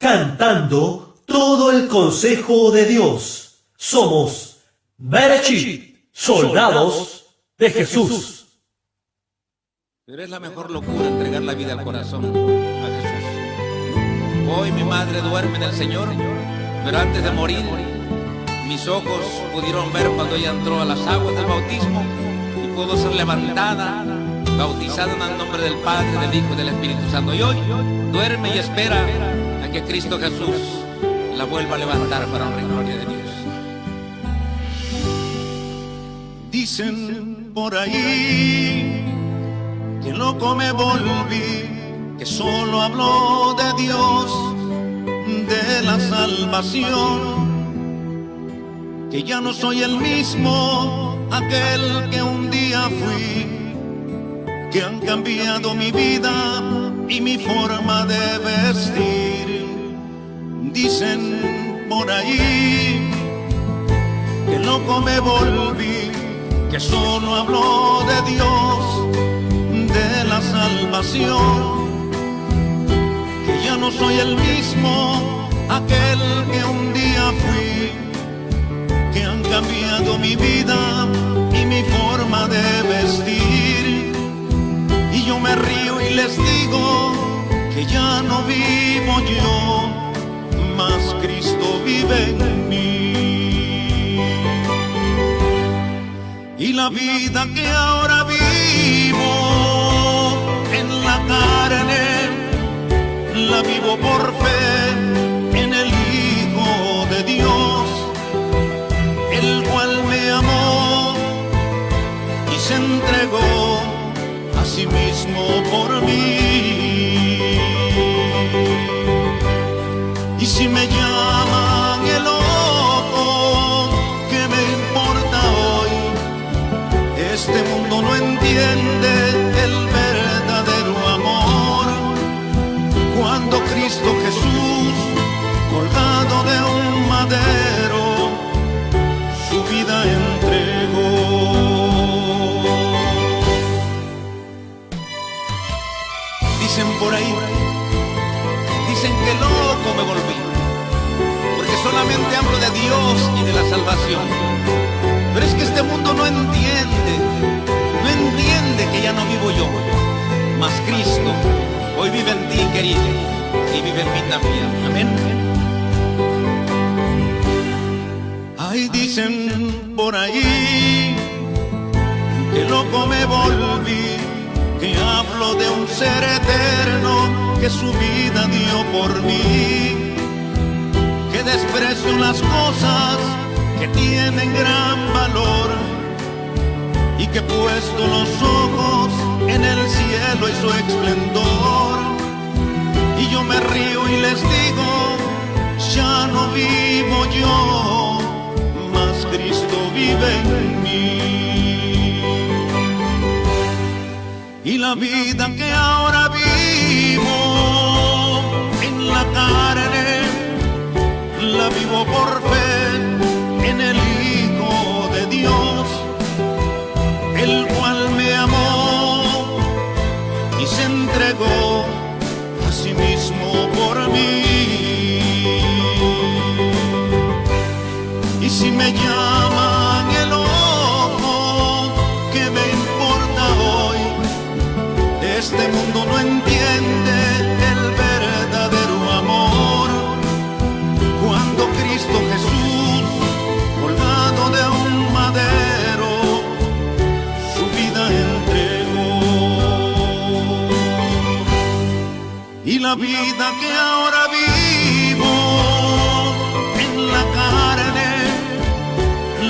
cantando todo el consejo de Dios. Somos Bereshit, soldados de Jesús. Pero es la mejor locura entregar la vida al corazón a Jesús. Hoy mi madre duerme en el Señor, pero antes de morir, mis ojos pudieron ver cuando ella entró a las aguas del bautismo y pudo ser levantada, bautizada en el nombre del Padre, del Hijo y del Espíritu Santo. Y hoy duerme y espera a que Cristo Jesús la vuelva a levantar para honra y gloria de Dios. Dicen por ahí que loco me volví, que solo habló de Dios, de la salvación, que ya no soy el mismo, aquel que un día fui, que han cambiado mi vida y mi forma de vestir. Dicen por ahí que loco me volví, que solo habló de Dios, de la salvación, que ya no soy el mismo, aquel que un día fui, que han cambiado mi vida y mi forma de vestir. Y yo me río y les digo que ya no vivo yo, mas Cristo vive en mí. Y la vida que ahora vivo en la carne, la vivo por fe en el Hijo de Dios, el cual me amó y se entregó a sí mismo por mí. Y si me llaman el loco, ¿qué me importa hoy? Este mundo no entiende el verdadero amor. Cuando Cristo Jesús, colgado de un madero, su vida entregó. Dicen por ahí, dicen que loco me volví, porque solamente hablo de Dios y de la salvación. Pero es que este mundo no entiende que ya no vivo yo, mas Cristo hoy vive en ti, querido, y vive en mí también. Amén. Ay, dicen por ahí que loco me volví, que hablo de un ser eterno que su vida dio por mí, que desprecio las cosas que tienen gran valor y que he puesto los ojos en el cielo y su esplendor. Y yo me río y les digo, ya no vivo yo, mas Cristo vive en mí. Y la vida que ahora vivo en la carne, la vivo por fe en el Hijo de Dios, el cual me amó y se entregó a sí mismo por mí. Y si me llaman el loco, ¿qué me importa hoy? Este mundo no entiende el verdadero amor. Cuando Cristo Jesús, colgado de un madero, su vida entregó. Y la vida que ahora vivo en la carne,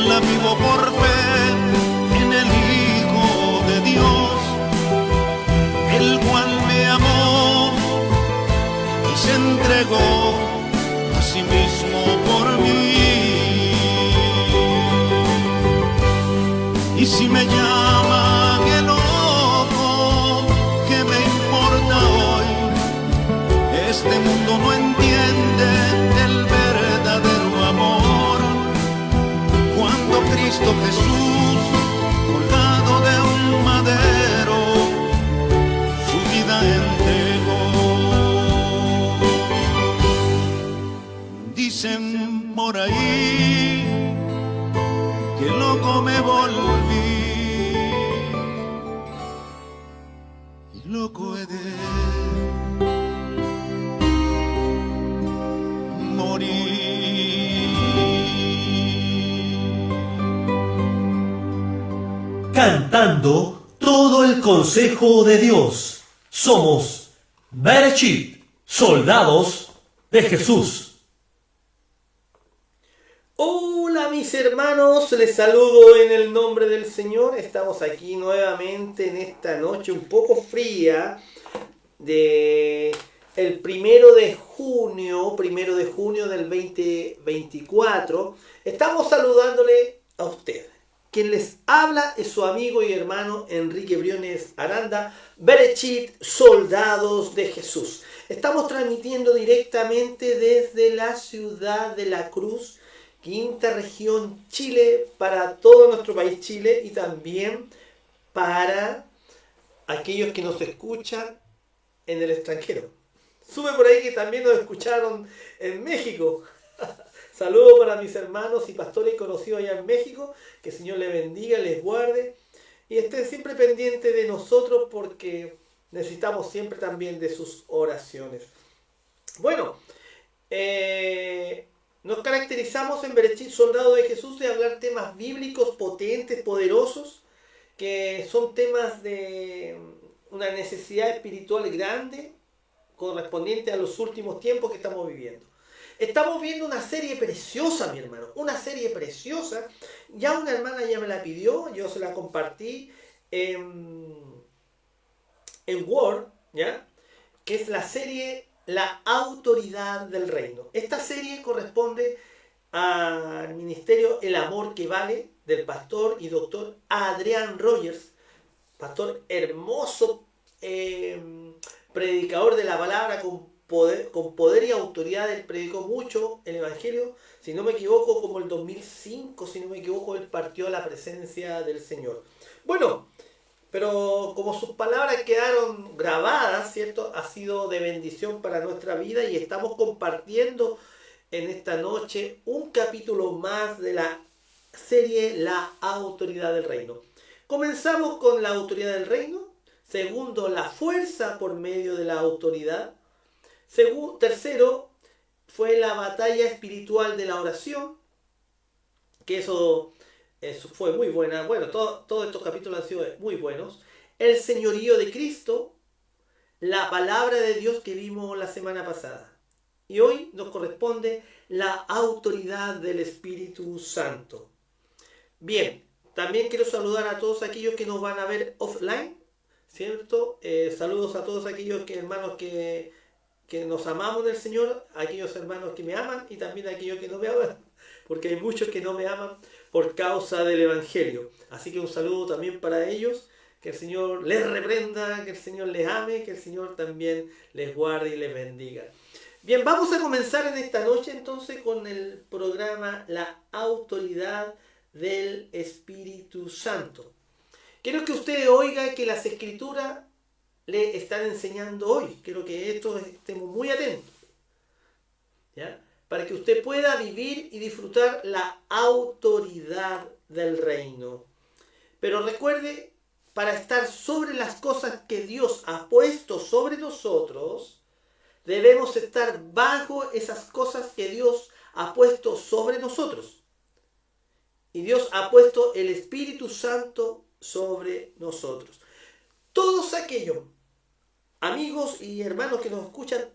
la vivo por fe en el Hijo de Dios, el cual me amó y se entregó a sí mismo por mí. Y si me llaman el loco, ¿qué me importa hoy? Este mundo no entiende el verdadero amor. Cuando Cristo Jesús, colgado de un madero, su vida entregó. loco he de morir. Cantando todo el consejo de Dios. Somos Berechit, soldados de Jesús. Hola mis hermanos, les saludo en el nombre del Señor. Estamos aquí nuevamente en esta noche un poco fría de el primero de junio del 2024. Estamos saludándole a usted. Quien les habla es su amigo y hermano Enrique Briones Aranda, Berechit, soldados de Jesús. Estamos transmitiendo directamente desde la ciudad de La Cruz, quinta región Chile, para todo nuestro país Chile y también para aquellos que nos escuchan en el extranjero. Sube por ahí que también nos escucharon en México. Saludos para mis hermanos y pastores conocidos allá en México. Que el Señor les bendiga, les guarde y estén siempre pendientes de nosotros porque necesitamos siempre también de sus oraciones. Bueno, nos caracterizamos en Berechit, soldado de Jesús, de hablar temas bíblicos potentes, poderosos, que son temas de una necesidad espiritual grande, correspondiente a los últimos tiempos que estamos viviendo. Estamos viendo una serie preciosa, mi hermano, una serie preciosa. Ya una hermana ya me la pidió, yo se la compartí en Word, ¿ya? Que es la serie La Autoridad del Reino. Esta serie corresponde al ministerio El Amor que Vale del pastor y doctor Adrián Rogers, pastor hermoso, predicador de la palabra con poder y autoridad. Él predicó mucho el Evangelio, si no me equivoco, como el 2005, si no me equivoco, él partió a la presencia del Señor. Bueno, pero como sus palabras quedaron grabadas, ¿cierto? Ha sido de bendición para nuestra vida y estamos compartiendo en esta noche un capítulo más de la serie La Autoridad del Reino. Comenzamos con la autoridad del reino. Segundo, la fuerza por medio de la autoridad. Tercero, fue la batalla espiritual de la oración, que eso fue muy buena. Bueno, todos estos capítulos han sido muy buenos. El señorío de Cristo, la palabra de Dios que vimos la semana pasada. Y hoy nos corresponde la autoridad del Espíritu Santo. Bien, también quiero saludar a todos aquellos que nos van a ver offline, ¿cierto? Saludos a todos aquellos hermanos que nos amamos del Señor, a aquellos hermanos que me aman y también a aquellos que no me aman, porque hay muchos que no me aman por causa del Evangelio. Así que un saludo también para ellos, que el Señor les reprenda, que el Señor les ame, que el Señor también les guarde y les bendiga. Bien, vamos a comenzar en esta noche entonces con el programa La Autoridad del Espíritu Santo. Quiero que usted oiga que las Escrituras le están enseñando hoy. Quiero que esto estemos muy atentos, ¿ya? Para que usted pueda vivir y disfrutar la autoridad del reino. Pero recuerde, para estar sobre las cosas que Dios ha puesto sobre nosotros, debemos estar bajo esas cosas que Dios ha puesto sobre nosotros. Y Dios ha puesto el Espíritu Santo sobre nosotros. Todos aquellos amigos y hermanos que nos escuchan,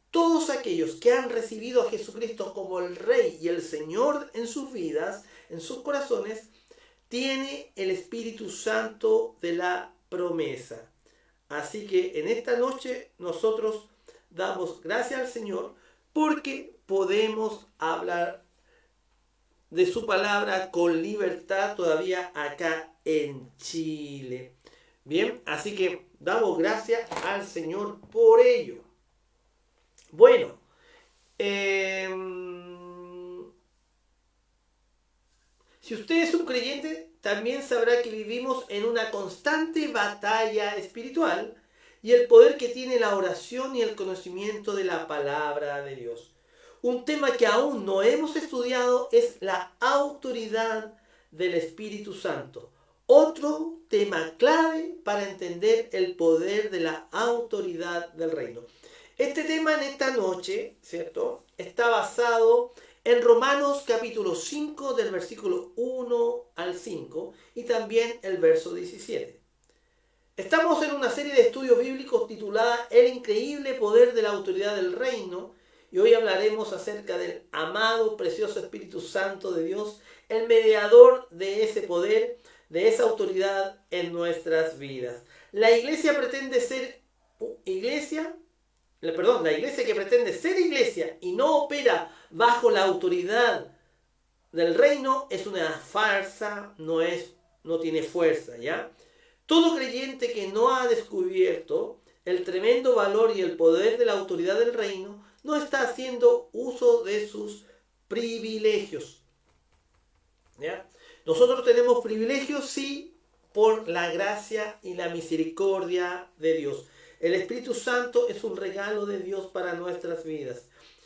todos aquellos que han recibido a Jesucristo como el Rey y el Señor en sus vidas, en sus corazones, tiene el Espíritu Santo de la promesa. Así que en esta noche nosotros damos gracias al Señor porque podemos hablar de su palabra con libertad todavía acá en Chile. Bien, así que damos gracias al Señor por ello. Bueno, si usted es un creyente, también sabrá que vivimos en una constante batalla espiritual y el poder que tiene la oración y el conocimiento de la palabra de Dios. Un tema que aún no hemos estudiado es la autoridad del Espíritu Santo otro tema clave para entender el poder de la autoridad del reino. Este tema en esta noche, ¿cierto?, está basado en Romanos capítulo 5 del versículo 1 al 5 y también el verso 17. Estamos en una serie de estudios bíblicos titulada El increíble poder de la autoridad del reino y hoy hablaremos acerca del amado, precioso Espíritu Santo de Dios, el mediador de ese poder, de esa autoridad en nuestras vidas. La iglesia que pretende ser iglesia y no opera bajo la autoridad del reino es una farsa, no tiene fuerza, ¿ya? Todo creyente que no ha descubierto el tremendo valor y el poder de la autoridad del reino no está haciendo uso de sus privilegios, ¿ya? Nosotros tenemos privilegios, sí, por la gracia y la misericordia de Dios. El Espíritu Santo es un regalo de Dios para nuestras vidas,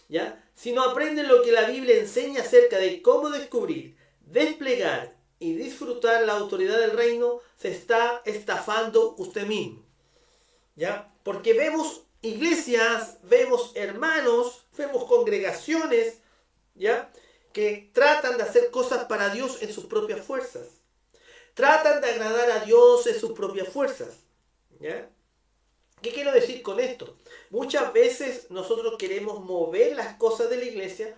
¿ya? Si no aprenden lo que la Biblia enseña acerca de cómo descubrir, desplegar y disfrutar la autoridad del reino, se está estafando usted mismo, ¿ya? Porque vemos iglesias, vemos hermanos, vemos congregaciones, ¿ya?, que tratan de hacer cosas para Dios en sus propias fuerzas. Tratan de agradar a Dios en sus propias fuerzas, ¿ya? ¿Qué quiero decir con esto? Muchas veces nosotros queremos mover las cosas de la iglesia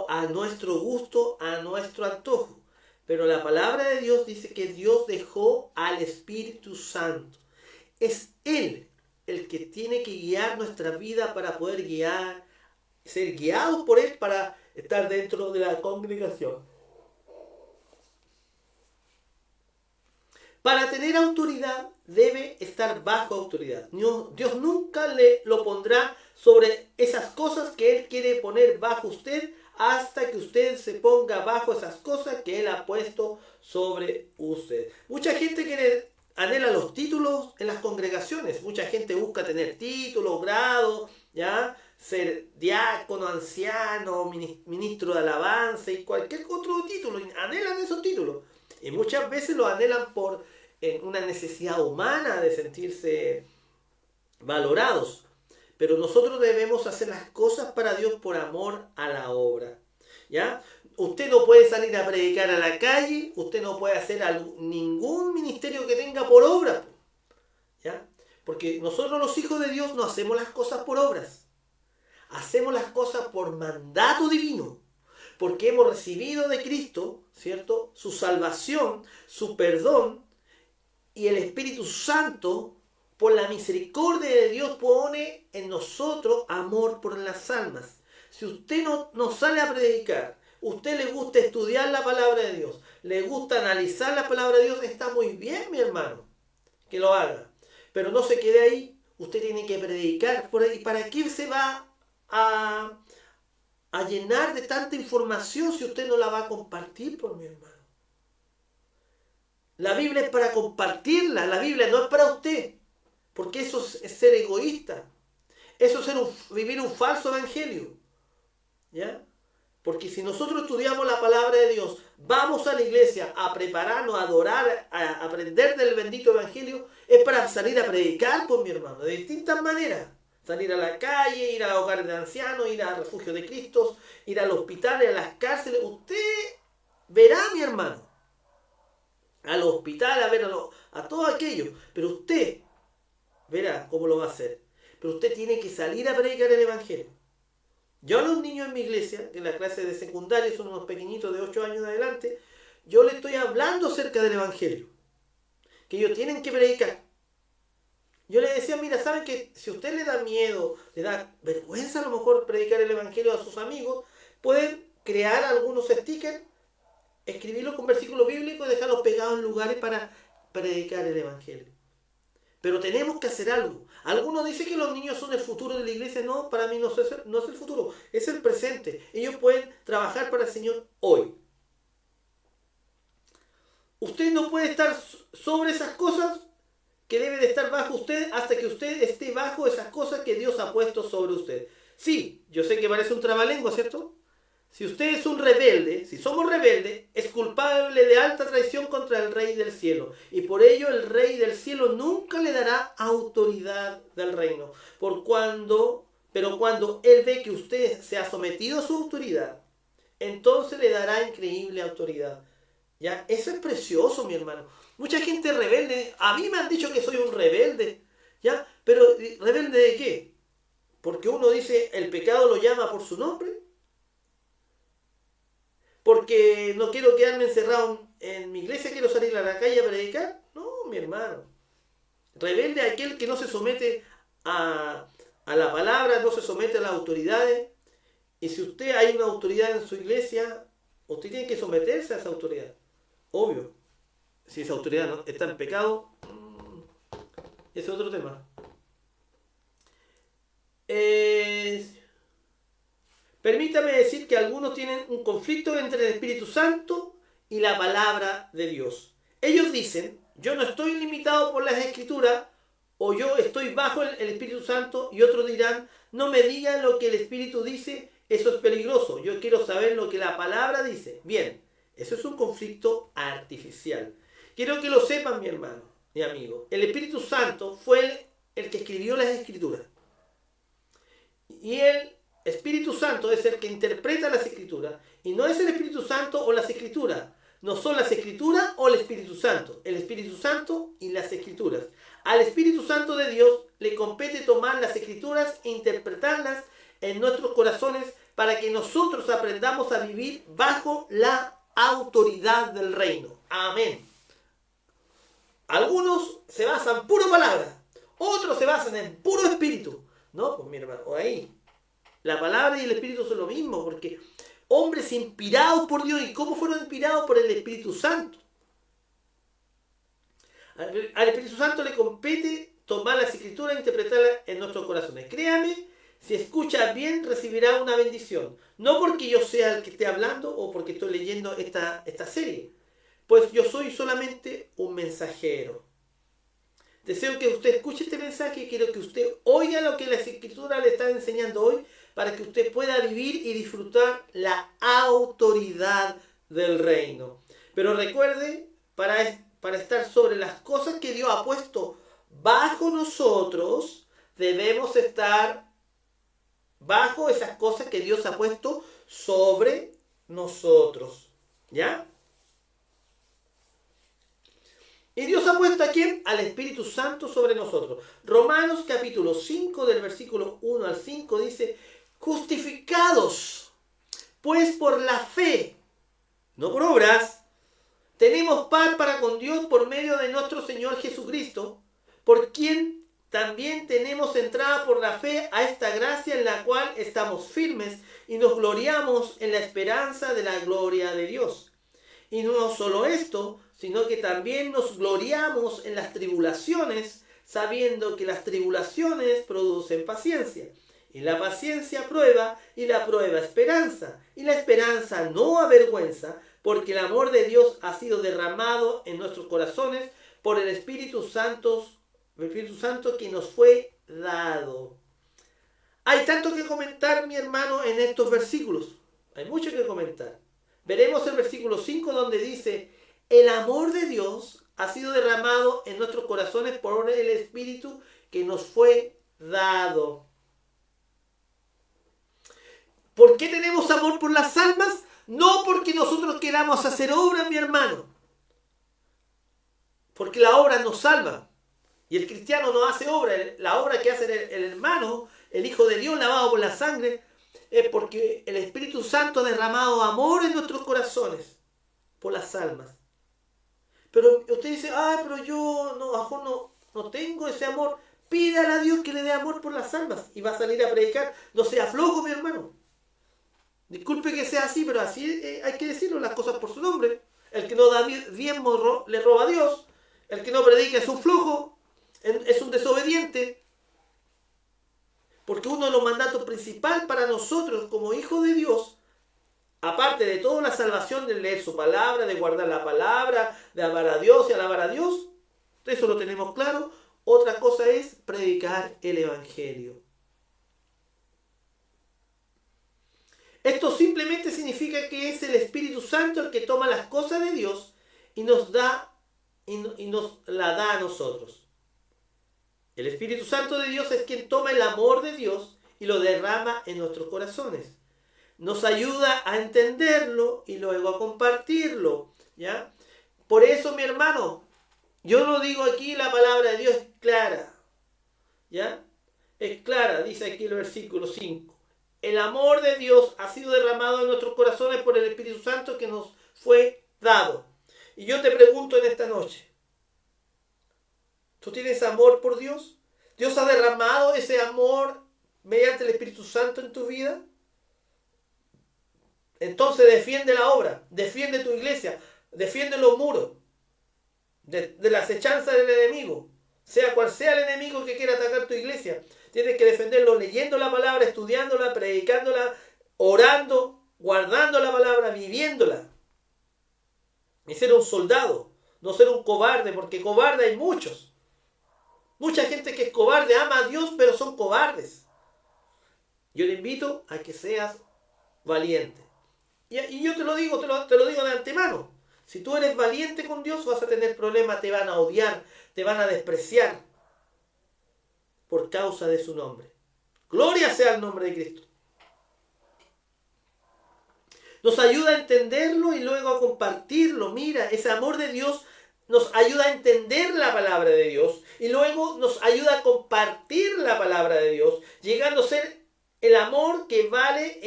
a nuestro gusto, a nuestro antojo. Pero la palabra de Dios dice que Dios dejó al Espíritu Santo. Es Él el que tiene que guiar nuestra vida para poder ser guiados por Él para estar dentro de la congregación. Para tener autoridad debe estar bajo autoridad. Dios nunca lo pondrá sobre esas cosas que Él quiere poner bajo usted hasta que usted se ponga bajo esas cosas que Él ha puesto sobre usted. Mucha gente anhela los títulos en las congregaciones. Mucha gente busca tener títulos, grados, ¿ya?, ser diácono, anciano, ministro de alabanza y cualquier otro título. Anhelan esos títulos. Y muchas veces lo anhelan por una necesidad humana de sentirse valorados. Pero nosotros debemos hacer las cosas para Dios por amor a la obra, ¿ya? Usted no puede salir a predicar a la calle, usted no puede hacer ningún ministerio que tenga por obra, ¿ya? Porque nosotros los hijos de Dios no hacemos las cosas por obras. Hacemos las cosas por mandato divino. Porque hemos recibido de Cristo, ¿cierto?, su salvación, su perdón, y el Espíritu Santo, por la misericordia de Dios, pone en nosotros amor por las almas. Si usted no sale a predicar, usted le gusta estudiar la palabra de Dios, le gusta analizar la palabra de Dios, está muy bien, mi hermano, que lo haga. Pero no se quede ahí, usted tiene que predicar por ahí. ¿Para qué se va a llenar de tanta información si usted no la va a compartir, por mi hermano? La Biblia es para compartirla, la Biblia no es para usted, porque eso es ser egoísta, eso es vivir un falso evangelio, ¿ya? Porque si nosotros estudiamos la palabra de Dios, vamos a la iglesia a prepararnos, a adorar, a aprender del bendito evangelio, es para salir a predicar, por mi hermano, de distintas maneras. Salir a la calle, ir a hogares de ancianos, ir al refugio de Cristo, ir al hospital, a las cárceles. Usted verá, mi hermano, al hospital, a ver a todo aquello. Pero usted verá cómo lo va a hacer. Pero usted tiene que salir a predicar el evangelio. Yo a los niños en mi iglesia, en la clase de secundaria, son unos pequeñitos de 8 años en adelante, yo les estoy hablando acerca del evangelio. Que ellos tienen que predicar. Yo les decía, mira, ¿saben que si a usted le da miedo, le da vergüenza a lo mejor predicar el evangelio a sus amigos, pueden crear algunos stickers, escribirlos con versículos bíblicos y dejarlos pegados en lugares para predicar el evangelio? Pero tenemos que hacer algo. Algunos dicen que los niños son el futuro de la iglesia. No, para mí no es el futuro, es el presente. Ellos pueden trabajar para el Señor hoy. Usted no puede estar sobre esas cosas que debe de estar bajo usted hasta que usted esté bajo esas cosas que Dios ha puesto sobre usted. Sí, yo sé que parece un trabalengua, ¿cierto? Si usted es un rebelde, si somos rebeldes, es culpable de alta traición contra el Rey del cielo. Y por ello el Rey del cielo nunca le dará autoridad del reino. Pero cuando Él ve que usted se ha sometido a su autoridad, entonces le dará increíble autoridad. ¿Ya? Eso es precioso, mi hermano. Mucha gente rebelde. A mí me han dicho que soy un rebelde. ¿Ya? Pero ¿rebelde de qué? Porque uno dice, el pecado lo llama por su nombre. Porque no quiero quedarme encerrado en mi iglesia, quiero salir a la calle a predicar. No, mi hermano. Rebelde es aquel que no se somete a la palabra, no se somete a las autoridades. Y si usted hay una autoridad en su iglesia, usted tiene que someterse a esa autoridad. Obvio. Si esa autoridad no está en pecado, ese es otro tema. Permítame decir que algunos tienen un conflicto entre el Espíritu Santo y la palabra de Dios. Ellos dicen, yo no estoy limitado por las Escrituras, o yo estoy bajo el Espíritu Santo, y otros dirán, no me digan lo que el Espíritu dice, eso es peligroso, yo quiero saber lo que la palabra dice. Bien, eso es un conflicto artificial. Quiero que lo sepan, mi hermano, mi amigo. El Espíritu Santo fue el que escribió las Escrituras. Y el Espíritu Santo es el que interpreta las Escrituras. Y no es el Espíritu Santo o las Escrituras. No son las Escrituras o el Espíritu Santo. El Espíritu Santo y las Escrituras. Al Espíritu Santo de Dios le compete tomar las Escrituras e interpretarlas en nuestros corazones para que nosotros aprendamos a vivir bajo la autoridad del reino. Amén. Algunos se basan en pura palabra. Otros se basan en puro espíritu. No, pues mi hermano, o ahí. La palabra y el espíritu son lo mismo, porque hombres inspirados por Dios, ¿y cómo fueron inspirados? Por el Espíritu Santo. Al Espíritu Santo le compete tomar las Escrituras e interpretarlas en nuestros corazones. Créame, si escucha bien, recibirá una bendición. No porque yo sea el que esté hablando o porque estoy leyendo esta serie, pues yo soy solamente un mensajero. Deseo que usted escuche este mensaje y quiero que usted oiga lo que la Escritura le está enseñando hoy para que usted pueda vivir y disfrutar la autoridad del reino. Pero recuerde, para estar sobre las cosas que Dios ha puesto bajo nosotros, debemos estar bajo esas cosas que Dios ha puesto sobre nosotros. ¿Ya? Y Dios ha puesto a ¿quién? Al Espíritu Santo sobre nosotros. Romanos capítulo 5 del versículo 1 al 5 dice, justificados pues por la fe, no por obras, tenemos paz para con Dios por medio de nuestro Señor Jesucristo, por quien también tenemos entrada por la fe a esta gracia en la cual estamos firmes y nos gloriamos en la esperanza de la gloria de Dios. Y no solo esto, sino que también nos gloriamos en las tribulaciones, sabiendo que las tribulaciones producen paciencia. Y la paciencia prueba, y la prueba esperanza. Y la esperanza no avergüenza, porque el amor de Dios ha sido derramado en nuestros corazones por el Espíritu Santo que nos fue dado. Hay tanto que comentar, mi hermano, en estos versículos. Hay mucho que comentar. Veremos el versículo 5 donde dice, el amor de Dios ha sido derramado en nuestros corazones por el Espíritu que nos fue dado. ¿Por qué tenemos amor por las almas? No porque nosotros queramos hacer obra, mi hermano. Porque la obra nos salva. Y el cristiano no hace obra. La obra que hace el hermano, el Hijo de Dios lavado por la sangre, es porque el Espíritu Santo ha derramado amor en nuestros corazones por las almas. Pero usted dice, pero yo no tengo ese amor. Pídale a Dios que le dé amor por las almas y va a salir a predicar. No sea flojo, mi hermano. Disculpe que sea así, pero así hay que decirlo, las cosas por su nombre. El que no da diezmo le roba a Dios. El que no predica es un flojo, es un desobediente. Porque uno de los mandatos principales para nosotros como hijos de Dios, aparte de toda la salvación de leer su palabra, de guardar la palabra, de amar a Dios y alabar a Dios, eso lo tenemos claro. Otra cosa es predicar el Evangelio. Esto simplemente significa que es el Espíritu Santo el que toma las cosas de Dios y nos la da a nosotros. El Espíritu Santo de Dios es quien toma el amor de Dios y lo derrama en nuestros corazones. Nos ayuda a entenderlo y luego a compartirlo, ¿ya? Por eso, mi hermano, yo lo digo aquí, la palabra de Dios es clara, ¿ya? Es clara, dice aquí el versículo 5. El amor de Dios ha sido derramado en nuestros corazones por el Espíritu Santo que nos fue dado. Y yo te pregunto en esta noche, ¿tú tienes amor por Dios? ¿Dios ha derramado ese amor mediante el Espíritu Santo en tu vida? Entonces defiende la obra, defiende tu iglesia, defiende los muros de la acechanza del enemigo. Sea cual sea el enemigo que quiera atacar tu iglesia, tienes que defenderlo leyendo la palabra, estudiándola, predicándola, orando, guardando la palabra, viviéndola. Y ser un soldado, no ser un cobarde, porque cobarde hay muchos. Mucha gente que es cobarde ama a Dios, pero son cobardes. Yo te invito a que seas valiente. Y yo te lo digo de antemano. Si tú eres valiente con Dios, vas a tener problemas, te van a odiar, te van a despreciar por causa de su nombre. Gloria sea el nombre de Cristo. Nos ayuda a entenderlo y luego a compartirlo. Mira, ese amor de Dios nos ayuda a entender la palabra de Dios y luego nos ayuda a compartir la palabra de Dios, llegando a ser el amor que vale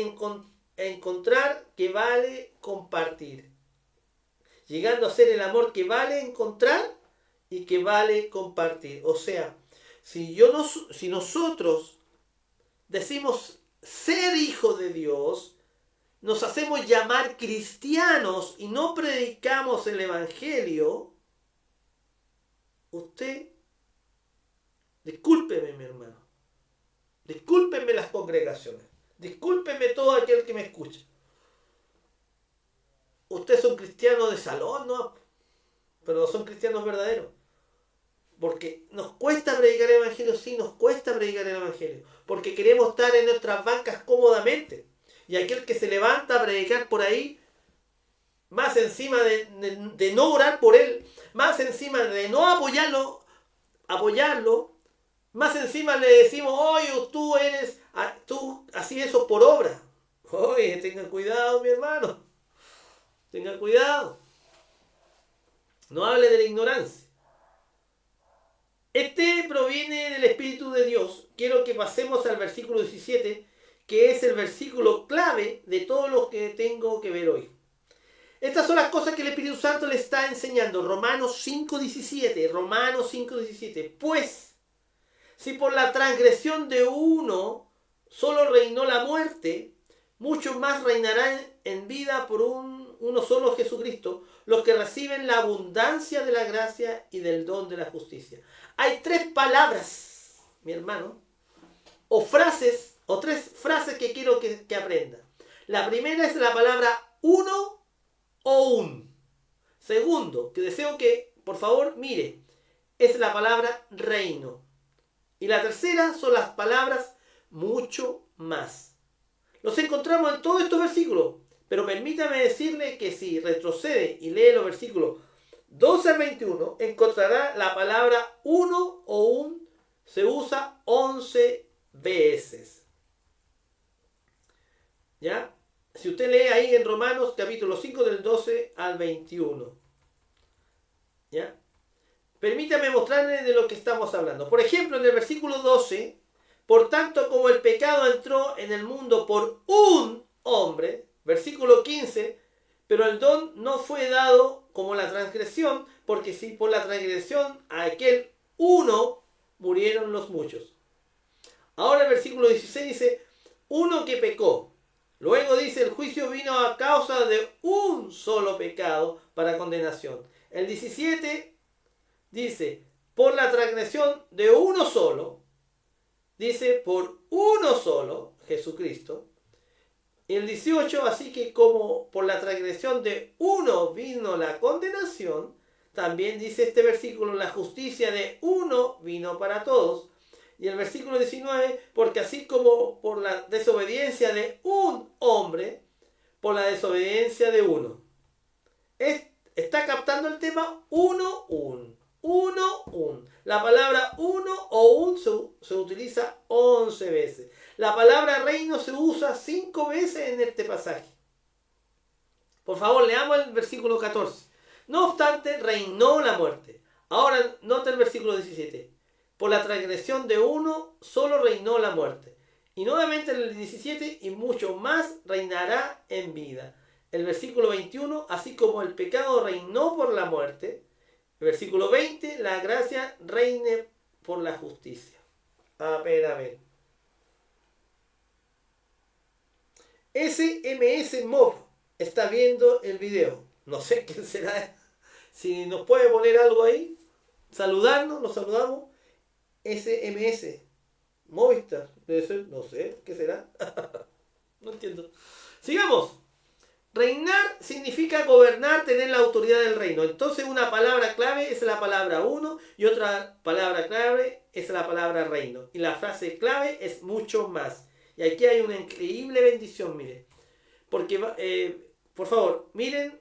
encontrar, que vale compartir. Llegando a ser el amor que vale encontrar y que vale compartir. O sea, si nosotros decimos ser hijos de Dios, nos hacemos llamar cristianos y no predicamos el Evangelio, usted, discúlpeme, mi hermano, discúlpenme las congregaciones, discúlpenme todo aquel que me escucha. Ustedes son cristianos de salón, ¿no? Pero no son cristianos verdaderos. Porque nos cuesta predicar el Evangelio, sí, nos cuesta predicar el Evangelio. Porque queremos estar en nuestras bancas cómodamente. Y aquel que se levanta a predicar por ahí, más encima de no orar por él, más encima de no apoyarlo, más encima le decimos, oye, tú así eso por obra. Oye, tengan cuidado, mi hermano. Tengan cuidado. No hable de la ignorancia. Este proviene del Espíritu de Dios. Quiero que pasemos al versículo 17, que es el versículo clave de todo lo que tengo que ver hoy. Estas son las cosas que el Espíritu Santo le está enseñando. Romanos 5:17. Pues, si por la transgresión de uno solo reinó la muerte, mucho más reinarán en vida por uno solo, Jesucristo, los que reciben la abundancia de la gracia y del don de la justicia. Hay tres palabras, mi hermano, o tres frases que quiero que aprenda. La primera es la palabra uno o un. Segundo, que deseo que, por favor, mire, es la palabra reino. Y la tercera son las palabras mucho más. Los encontramos en todos estos versículos, pero permítame decirle que si retrocede y lee los versículos 12 al 21, encontrará la palabra uno o un, se usa 11 veces. ¿Ya? Si usted lee ahí en Romanos capítulo 5 del 12 al 21. ¿Ya? Permítame mostrarle de lo que estamos hablando. Por ejemplo, en el versículo 12, por tanto como el pecado entró en el mundo por un hombre, versículo 15, pero el don no fue dado como la transgresión, porque si por la transgresión a aquel uno murieron los muchos. Ahora el versículo 16 dice, uno que pecó. Luego dice, el juicio vino a causa de un solo pecado para condenación. El 17 dice, por la transgresión de uno solo, dice, por uno solo, Jesucristo. Y el 18, así que como por la transgresión de uno vino la condenación, también dice este versículo, la justicia de uno vino para todos. Y el versículo 19, porque así como por la desobediencia de un hombre, por la desobediencia de uno. Está captando el tema uno, un. La palabra uno o un se utiliza 11 veces. La palabra reino se usa 5 veces en este pasaje. Por favor, leamos el versículo 14. No obstante, reinó la muerte. Ahora, nota el versículo 17. Por la transgresión de uno, solo reinó la muerte. Y nuevamente en el 17, y mucho más reinará en vida. El versículo 21, así como el pecado reinó por la muerte. El versículo 20, la gracia reine por la justicia. Amén. SMS Mob está viendo el video. No sé quién será. Si nos puede poner algo ahí, saludarnos, nos saludamos. SMS Movistar, debe ser, no sé, ¿qué será? No entiendo. Sigamos. Reinar significa gobernar, tener la autoridad del reino. Entonces una palabra clave es la palabra uno y otra palabra clave es la palabra reino. Y la frase clave es mucho más. Y aquí hay una increíble bendición, miren. Porque, por favor, miren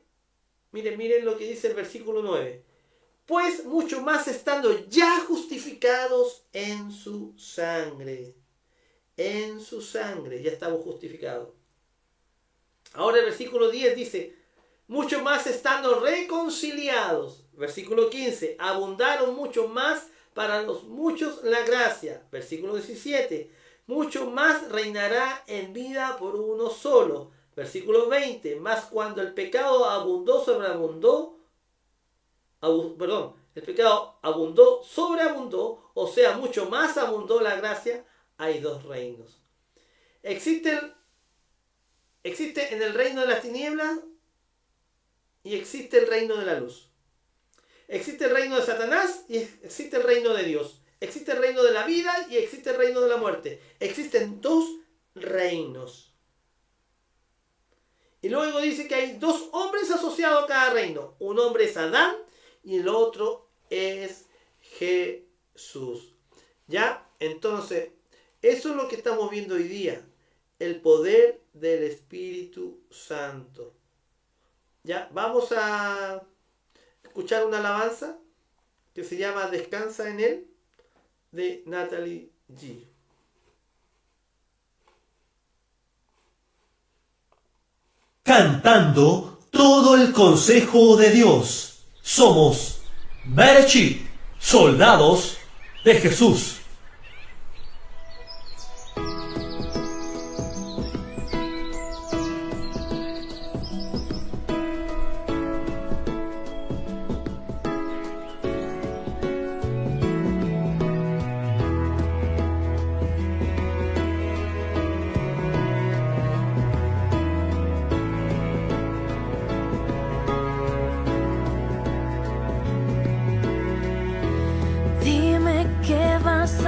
lo que dice el versículo 9. Pues mucho más estando ya justificados en su sangre. En su sangre ya estamos justificados. Ahora el versículo 10 dice, mucho más estando reconciliados. Versículo 15, abundaron mucho más para los muchos la gracia. Versículo 17, mucho más reinará en vida por uno solo. Versículo 20, más cuando el pecado sobreabundó, o sea, mucho más abundó la gracia, hay dos reinos. Existe en el reino de las tinieblas y existe el reino de la luz. Existe el reino de Satanás y existe el reino de Dios. Existe el reino de la vida y existe el reino de la muerte. Existen dos reinos. Y luego dice que hay dos hombres asociados a cada reino. Un hombre es Adán y el otro es Jesús. ¿Ya? Entonces, eso es lo que estamos viendo hoy día. El poder del Espíritu Santo. Ya, vamos a escuchar una alabanza que se llama Descansa en Él, de Natalie G. Cantando todo el consejo de Dios. Somos Berechit, soldados de Jesús. Dime qué vas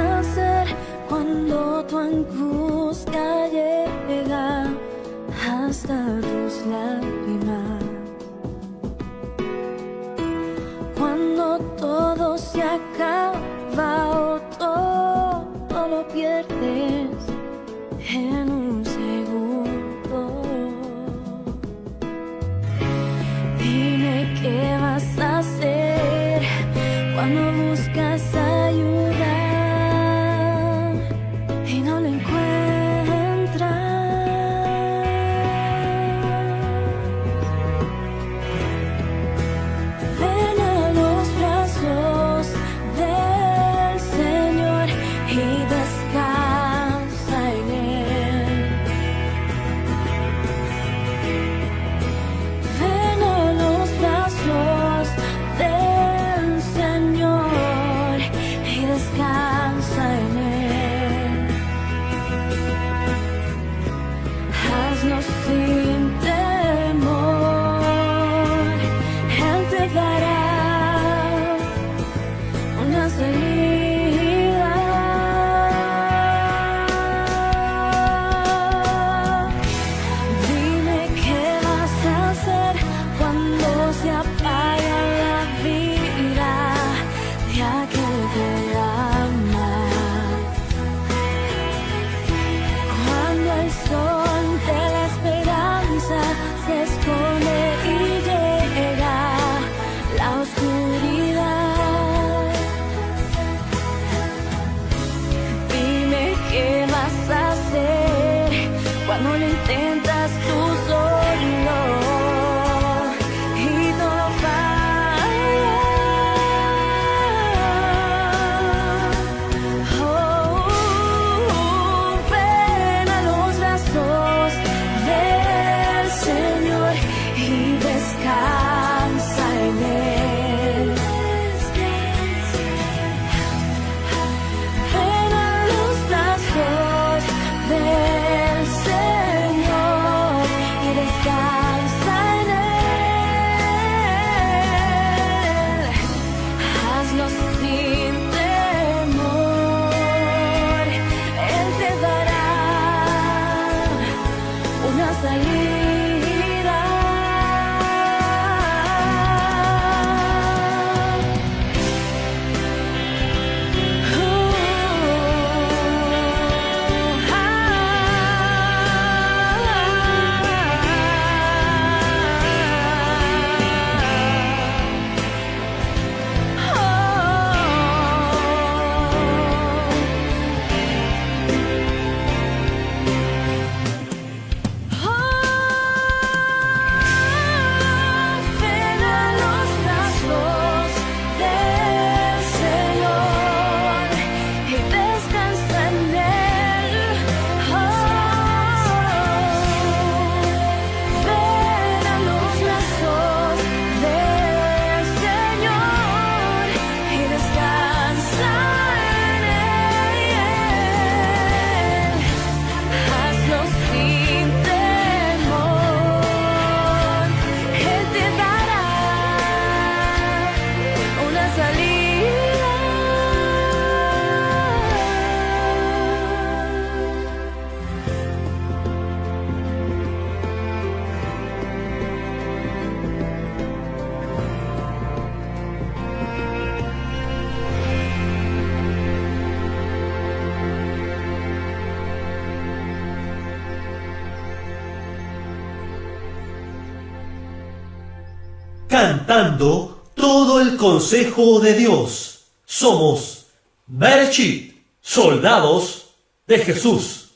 cantando todo el consejo de Dios. Somos Bereshit, soldados de Jesús.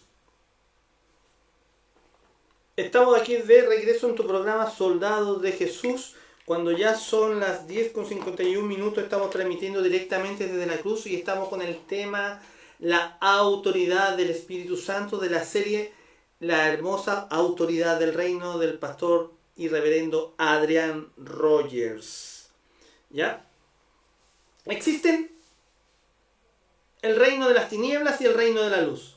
Estamos aquí de regreso en tu programa Soldados de Jesús. Cuando ya son las 10:51, estamos transmitiendo directamente desde la cruz y estamos con el tema la autoridad del Espíritu Santo de la serie La hermosa autoridad del reino del pastor y reverendo Adrian Rogers. ¿Ya? Existen el reino de las tinieblas y el reino de la luz.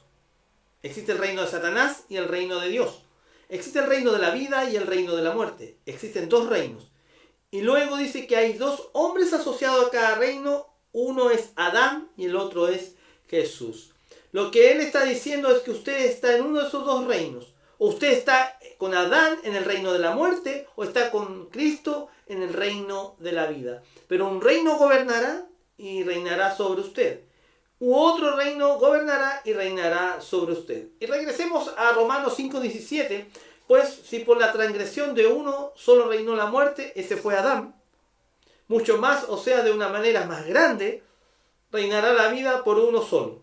Existe el reino de Satanás y el reino de Dios. Existe el reino de la vida y el reino de la muerte. Existen dos reinos. Y luego dice que hay dos hombres asociados a cada reino. Uno es Adán y el otro es Jesús. Lo que él está diciendo es que usted está en uno de esos dos reinos. O usted está con Adán en el reino de la muerte, o está con Cristo en el reino de la vida. Pero un reino gobernará y reinará sobre usted. U otro reino gobernará y reinará sobre usted. Y regresemos a Romanos 5:17. Pues si por la transgresión de uno solo reinó la muerte, ese fue Adán. Mucho más, o sea, de una manera más grande, reinará la vida por uno solo.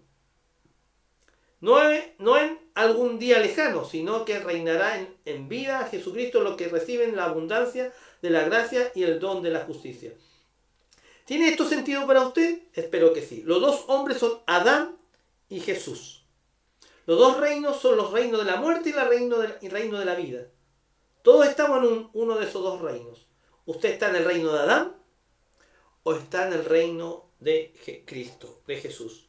No en algún día lejano, sino que reinará en vida Jesucristo, lo que reciben la abundancia de la gracia y el don de la justicia. ¿Tiene esto sentido para usted? Espero que sí. Los dos hombres son Adán y Jesús. Los dos reinos son los reinos de la muerte y el reino de la vida. Todos estamos en uno de esos dos reinos. ¿Usted está en el reino de Adán o está en el reino de Cristo, de Jesús?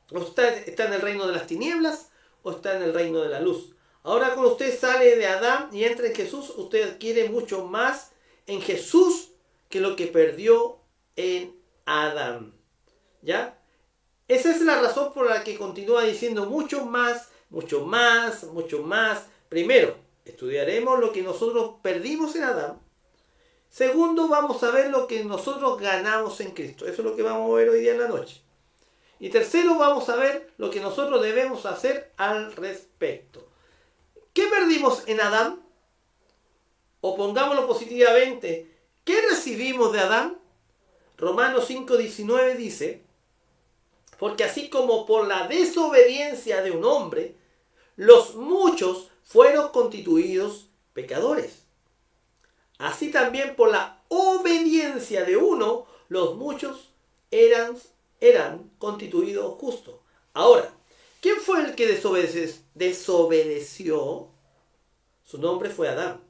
¿Usted está en el reino de las tinieblas o está en el reino de la luz? Ahora cuando usted sale de Adán y entra en Jesús, usted adquiere mucho más en Jesús que lo que perdió en Adán. ¿Ya? Esa es la razón por la que continúa diciendo mucho más, mucho más, mucho más. Primero, estudiaremos lo que nosotros perdimos en Adán. Segundo, vamos a ver lo que nosotros ganamos en Cristo. Eso es lo que vamos a ver hoy día en la noche. Y tercero, vamos a ver lo que nosotros debemos hacer al respecto. ¿Qué perdimos en Adán? O pongámoslo positivamente, ¿qué recibimos de Adán? Romanos 5:19 dice: porque así como por la desobediencia de un hombre, los muchos fueron constituidos pecadores, así también por la obediencia de uno, los muchos eran constituidos justos. Ahora, ¿quién fue el que desobedeció? Su nombre fue Adán.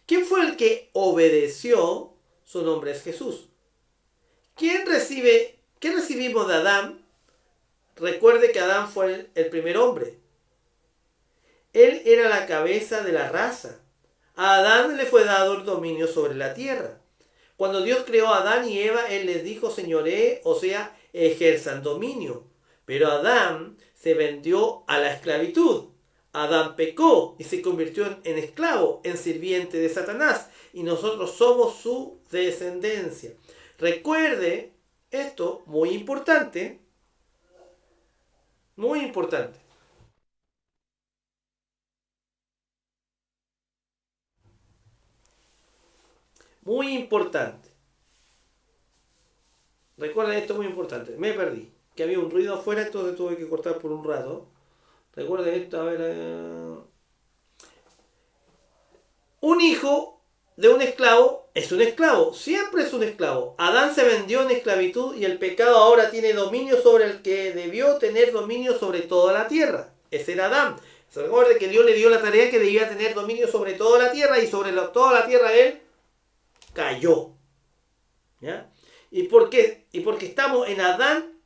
¿Quién fue el que obedeció? Su nombre es Jesús. ¿Qué recibimos de Adán? Recuerde que Adán fue el primer hombre. Él era la cabeza de la raza. A Adán le fue dado el dominio sobre la tierra. Cuando Dios creó a Adán y Eva, Él les dijo señoree, o sea, ejerzan dominio. Pero Adán se vendió a la esclavitud. Adán pecó y se convirtió en esclavo, en sirviente de Satanás. Y nosotros somos su descendencia. Recuerde esto, muy importante. Muy importante. Muy importante. Recuerden esto, muy importante. Me perdí. Que había un ruido afuera, entonces tuve que cortar por un rato. Recuerden esto, a ver. Un hijo de un esclavo es un esclavo. Siempre es un esclavo. Adán se vendió en esclavitud y el pecado ahora tiene dominio sobre el que debió tener dominio sobre toda la tierra. Ese era Adán. Se recuerde que Dios le dio la tarea que debía tener dominio sobre toda la tierra y sobre toda la tierra él cayó. ¿Ya? Y porque estamos en Adán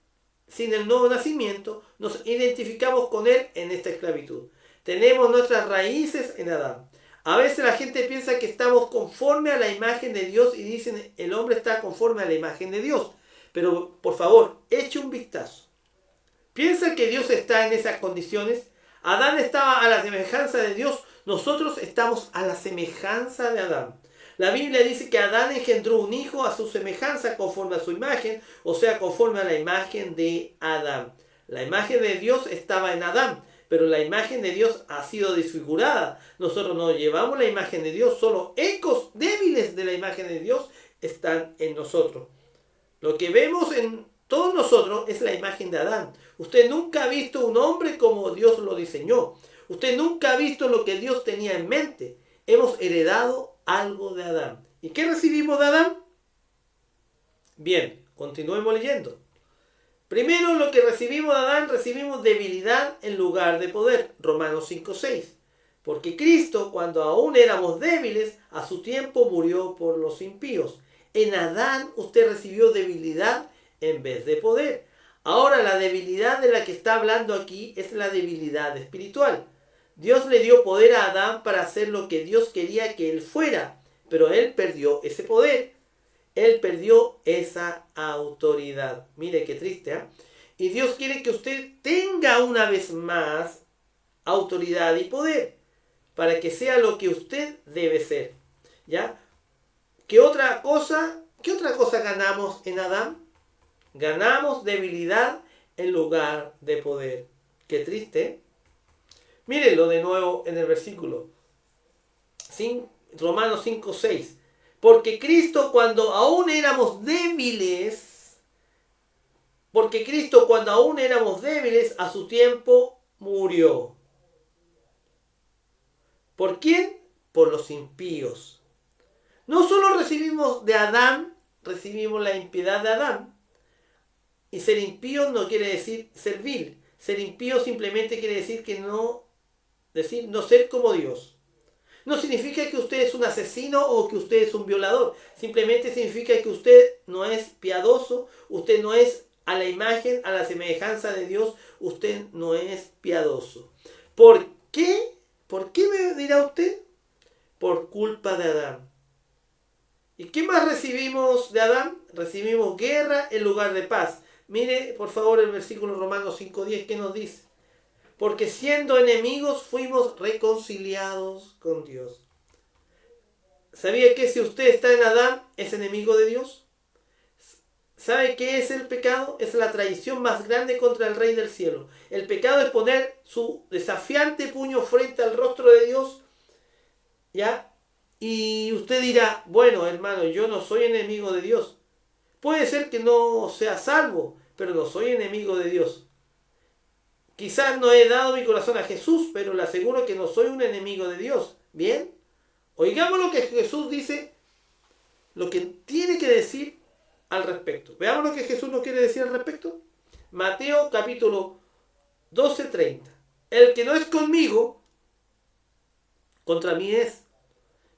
sin el nuevo nacimiento, nos identificamos con él en esta esclavitud. Tenemos nuestras raíces en Adán. A veces la gente piensa que estamos conforme a la imagen de Dios y dicen el hombre está conforme a la imagen de Dios. Pero por favor, eche un vistazo. ¿Piensa que Dios está en esas condiciones? Adán estaba a la semejanza de Dios. Nosotros estamos a la semejanza de Adán. La Biblia dice que Adán engendró un hijo a su semejanza conforme a su imagen, o sea, conforme a la imagen de Adán. La imagen de Dios estaba en Adán, pero la imagen de Dios ha sido desfigurada. Nosotros no llevamos la imagen de Dios, solo ecos débiles de la imagen de Dios están en nosotros. Lo que vemos en todos nosotros es la imagen de Adán. Usted nunca ha visto un hombre como Dios lo diseñó. Usted nunca ha visto lo que Dios tenía en mente. Hemos heredado algo de Adán. ¿Y qué recibimos de Adán? Bien, continuemos leyendo. Primero, lo que recibimos de Adán, recibimos debilidad en lugar de poder. Romanos 5:6. Porque Cristo, cuando aún éramos débiles, a su tiempo murió por los impíos. En Adán usted recibió debilidad en vez de poder. Ahora la debilidad de la que está hablando aquí es la debilidad espiritual. Dios le dio poder a Adán para hacer lo que Dios quería que él fuera, pero él perdió ese poder. Él perdió esa autoridad. Mire qué triste, ¿eh? Y Dios quiere que usted tenga una vez más autoridad y poder para que sea lo que usted debe ser. ¿Ya? ¿Qué otra cosa ganamos en Adán? Ganamos debilidad en lugar de poder. Qué triste, ¿eh? Mírenlo de nuevo en el versículo Romanos 5:6. Porque Cristo cuando aún éramos débiles, a su tiempo murió. ¿Por quién? Por los impíos. No solo recibimos de Adán, recibimos la impiedad de Adán. Y ser impío no quiere decir ser vil. Ser impío simplemente quiere decir no ser como Dios. No significa que usted es un asesino o que usted es un violador. Simplemente significa que usted no es piadoso, usted no es a la imagen, a la semejanza de Dios, usted no es piadoso. ¿Por qué? ¿Por qué me dirá usted? Por culpa de Adán. ¿Y qué más recibimos de Adán? Recibimos guerra en lugar de paz. Mire, por favor, el versículo Romanos 5:10, ¿qué nos dice? Porque siendo enemigos fuimos reconciliados con Dios. ¿Sabía que si usted está en Adán es enemigo de Dios? ¿Sabe qué es el pecado? Es la traición más grande contra el Rey del Cielo. El pecado es poner su desafiante puño frente al rostro de Dios. ¿Ya? Y usted dirá, bueno, hermano, yo no soy enemigo de Dios. Puede ser que no sea salvo, pero no soy enemigo de Dios. Quizás no he dado mi corazón a Jesús, pero le aseguro que no soy un enemigo de Dios. ¿Bien? Oigamos lo que Jesús dice, lo que tiene que decir al respecto. Veamos lo que Jesús nos quiere decir al respecto. Mateo capítulo 12:30. El que no es conmigo, contra mí es.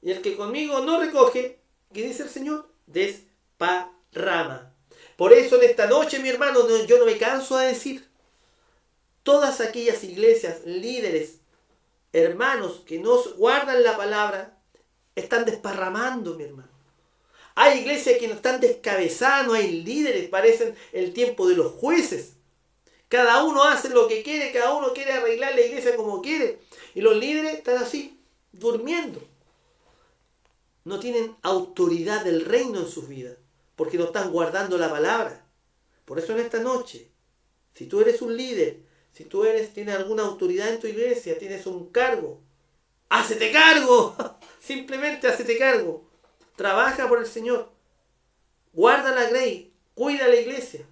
Y el que conmigo no recoge, ¿qué dice el Señor? Desparrama. Por eso en esta noche, mi hermano, yo no me canso de decir, todas aquellas iglesias, líderes, hermanos que no guardan la palabra, están desparramando, mi hermano. Hay iglesias que no están descabezadas, hay líderes, parecen el tiempo de los jueces. Cada uno hace lo que quiere, cada uno quiere arreglar la iglesia como quiere. Y los líderes están así, durmiendo. No tienen autoridad del reino en sus vidas, porque no están guardando la palabra. Por eso en esta noche, si tú eres un líder, si tú tienes alguna autoridad en tu iglesia, tienes un cargo, ¡hácete cargo! Simplemente ¡hácete cargo! Trabaja por el Señor. Guarda la grey. Cuida la iglesia.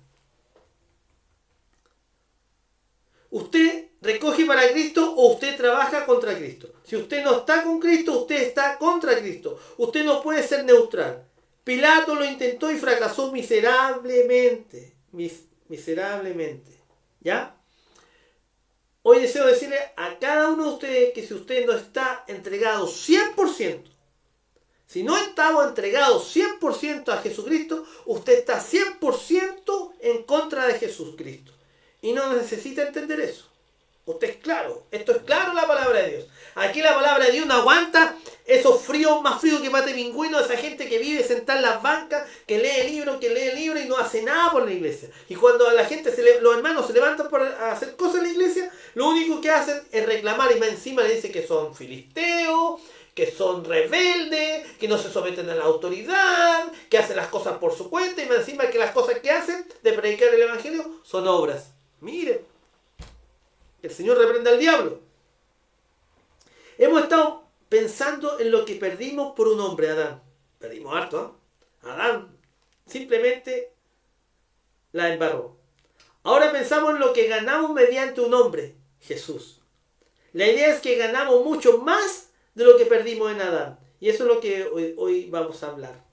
¿Usted recoge para Cristo o usted trabaja contra Cristo? Si usted no está con Cristo, usted está contra Cristo. Usted no puede ser neutral. Pilato lo intentó y fracasó miserablemente. Miserablemente. ¿Ya? Hoy deseo decirle a cada uno de ustedes que si usted no está entregado 100%, si no estamos entregados 100% a Jesucristo, usted está 100% en contra de Jesucristo. Y no necesita entender eso. Usted es claro. Esto es claro la palabra de Dios. Aquí la palabra de Dios no aguanta esos fríos, más fríos que mate pingüino, esa gente que vive sentada en las bancas, que lee libros y no hace nada por la iglesia. Y cuando la gente, los hermanos se levantan para hacer cosas en la iglesia, lo único que hacen es reclamar y más encima le dicen que son filisteos, que son rebeldes, que no se someten a la autoridad, que hacen las cosas por su cuenta y más encima que las cosas que hacen de predicar el evangelio son obras. Miren, Que el Señor reprenda al diablo. Hemos estado pensando en lo que perdimos por un hombre, Adán. Perdimos harto, ¿eh? Adán simplemente la embarró. Ahora pensamos en lo que ganamos mediante un hombre, Jesús. La idea es que ganamos mucho más de lo que perdimos en Adán. Y eso es lo que hoy vamos a hablar.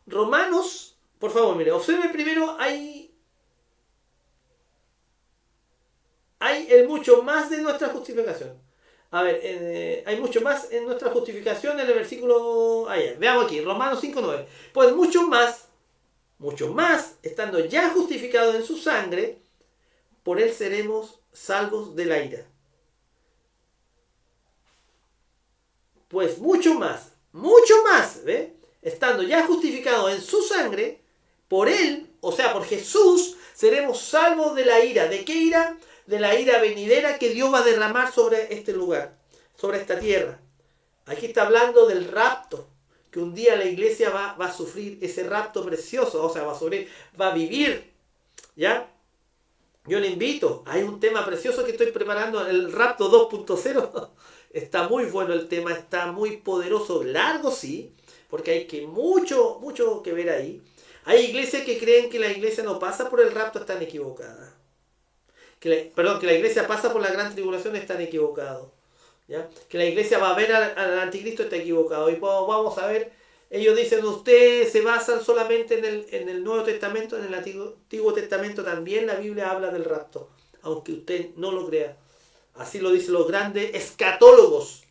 Romanos, por favor, mire, observe primero, hay el mucho más de nuestra justificación. A ver, hay mucho más en nuestra justificación en el versículo... veamos aquí, Romanos 5:9. Pues mucho más, estando ya justificados en su sangre, por él seremos salvos de la ira. Pues mucho más, ¿ve? Estando ya justificados en su sangre, por él, o sea, por Jesús, seremos salvos de la ira. ¿De qué ira? De la ira venidera que Dios va a derramar sobre este lugar, sobre esta tierra. Aquí está hablando del rapto, que un día la iglesia va a sufrir ese rapto precioso, o sea, va a vivir, ¿ya? Yo le invito, hay un tema precioso que estoy preparando, el rapto 2.0, está muy bueno el tema, está muy poderoso, largo sí, porque hay mucho que ver ahí. Hay iglesias que creen que la iglesia no pasa por el rapto, están equivocadas. Que la iglesia pasa por la gran tribulación, están equivocados. ¿Ya? Que la iglesia va a ver al anticristo, está equivocado. Y vamos a ver, ellos dicen, ustedes se basan solamente en el Nuevo Testamento, en el Antiguo Testamento también la Biblia habla del rapto, aunque usted no lo crea. Así lo dicen los grandes escatólogos,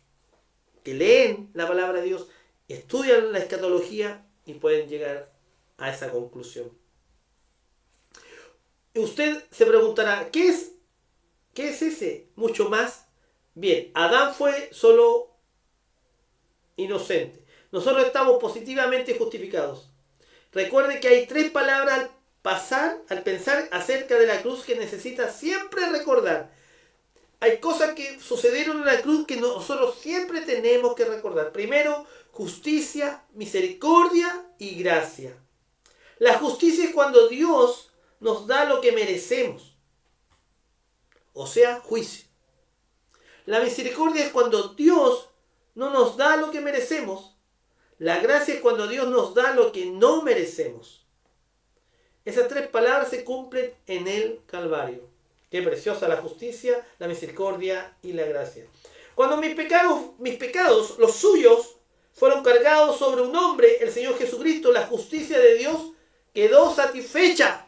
que leen la palabra de Dios, estudian la escatología y pueden llegar a esa conclusión. Usted se preguntará, ¿qué es ese? Mucho más. Bien, Adán fue solo inocente. Nosotros estamos positivamente justificados. Recuerde que hay 3 palabras al pensar acerca de la cruz que necesita siempre recordar. Hay cosas que sucedieron en la cruz que nosotros siempre tenemos que recordar. Primero, justicia, misericordia y gracia. La justicia es cuando Dios nos da lo que merecemos, o sea, juicio. La misericordia es cuando Dios no nos da lo que merecemos. La gracia es cuando Dios nos da lo que no merecemos. Esas 3 palabras se cumplen en el Calvario. Qué preciosa la justicia, la misericordia y la gracia. Cuando mis pecados, los suyos, fueron cargados sobre un hombre, el Señor Jesucristo, la justicia de Dios quedó satisfecha.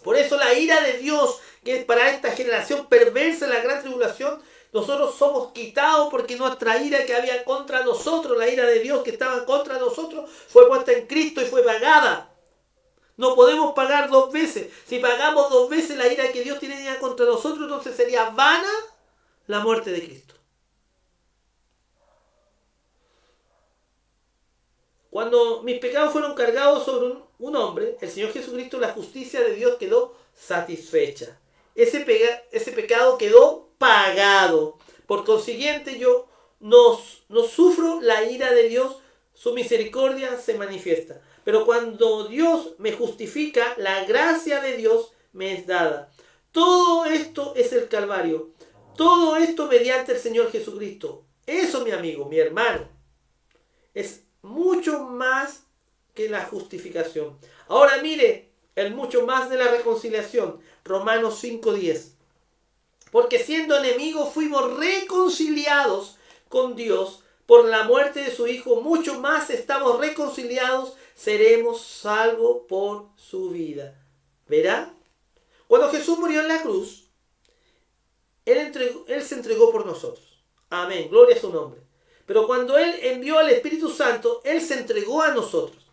Por eso la ira de Dios, que es para esta generación perversa, la gran tribulación, nosotros somos quitados porque nuestra ira que había contra nosotros, la ira de Dios que estaba contra nosotros, fue puesta en Cristo y fue pagada. No podemos pagar 2 veces. Si pagamos 2 veces la ira que Dios tiene ya contra nosotros, entonces sería vana la muerte de Cristo. Cuando mis pecados fueron cargados sobre un hombre, el Señor Jesucristo, la justicia de Dios quedó satisfecha. Ese pecado quedó pagado. Por consiguiente, yo no sufro la ira de Dios, su misericordia se manifiesta. Pero cuando Dios me justifica, la gracia de Dios me es dada. Todo esto es el Calvario. Todo esto mediante el Señor Jesucristo. Eso, mi amigo, mi hermano, es mucho más que la justificación. Ahora mire, el mucho más de la reconciliación. Romanos 5:10. Porque siendo enemigos fuimos reconciliados con Dios por la muerte de su Hijo. Mucho más estamos reconciliados, seremos salvos por su vida. ¿Verá? Cuando Jesús murió en la cruz, Él se entregó por nosotros. Amén, gloria a su nombre. Pero cuando Él envió al Espíritu Santo, Él se entregó a nosotros.